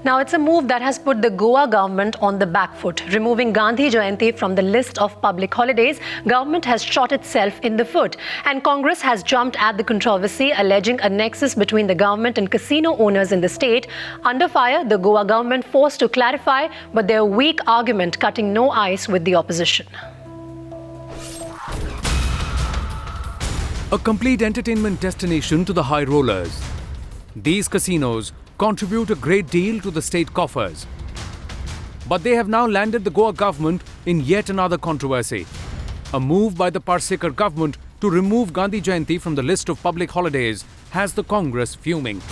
Now, it's a move that has put the Goa government on the back foot. Removing Gandhi Jayanti from the list of public holidays, government has shot itself in the foot. And Congress has jumped at the controversy, alleging a nexus between the government and casino owners in the state. Under fire, the Goa government forced to clarify, but their weak argument cutting no ice with the opposition. A complete entertainment destination to the high rollers. These casinos contribute a great deal to the state coffers. But they have now landed the Goa government in yet another controversy. A move by the Parsekar government to remove Gandhi Jayanti from the list of public holidays has the Congress fuming.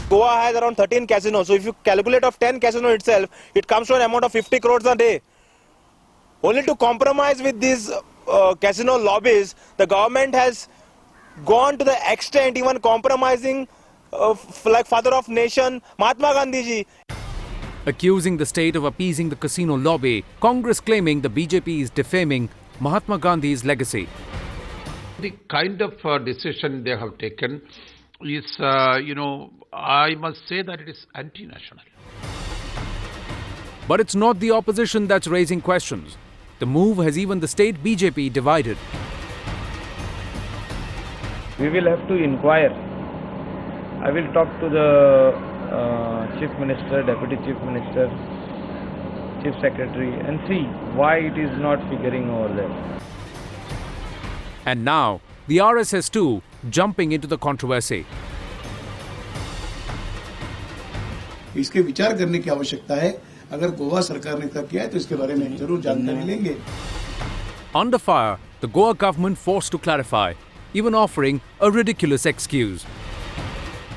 Goa has around 13 casinos, so if you calculate of 10 casinos itself, it comes to an amount of 50 crores a day. Only to compromise with these casino lobbies, the government has gone to the extent even compromising like father of nation, Mahatma Gandhi ji. Accusing the state of appeasing the casino lobby, Congress claiming the BJP is defaming Mahatma Gandhi's legacy. The kind of decision they have taken is, I must say that it is anti-national. But it's not the opposition that's raising questions. The move has even the state BJP divided. We will have to inquire. I will talk to the Chief Minister, Deputy Chief Minister, Chief Secretary and see why it is not figuring over there. And now, the RSS too jumping into the controversy. इसके विचार करने की आवश्यकता है. अगर गोवा सरकार ने तब किया है तो इसके बारे में जरूर जानकारी लेंगे. Under fire, the Goa government forced to clarify, even offering a ridiculous excuse.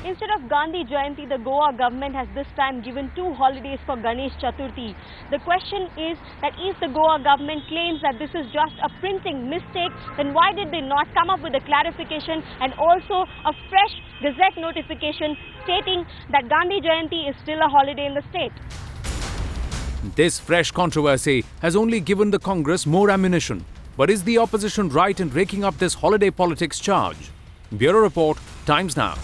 Instead of Gandhi Jayanti, the Goa government has this time given 2 holidays for Ganesh Chaturthi. The question is that if the Goa government claims that this is just a printing mistake, then why did they not come up with a clarification and also a fresh Gazette notification stating that Gandhi Jayanti is still a holiday in the state? This fresh controversy has only given the Congress more ammunition. But is the opposition right in raking up this holiday politics charge? Bureau Report, Times Now.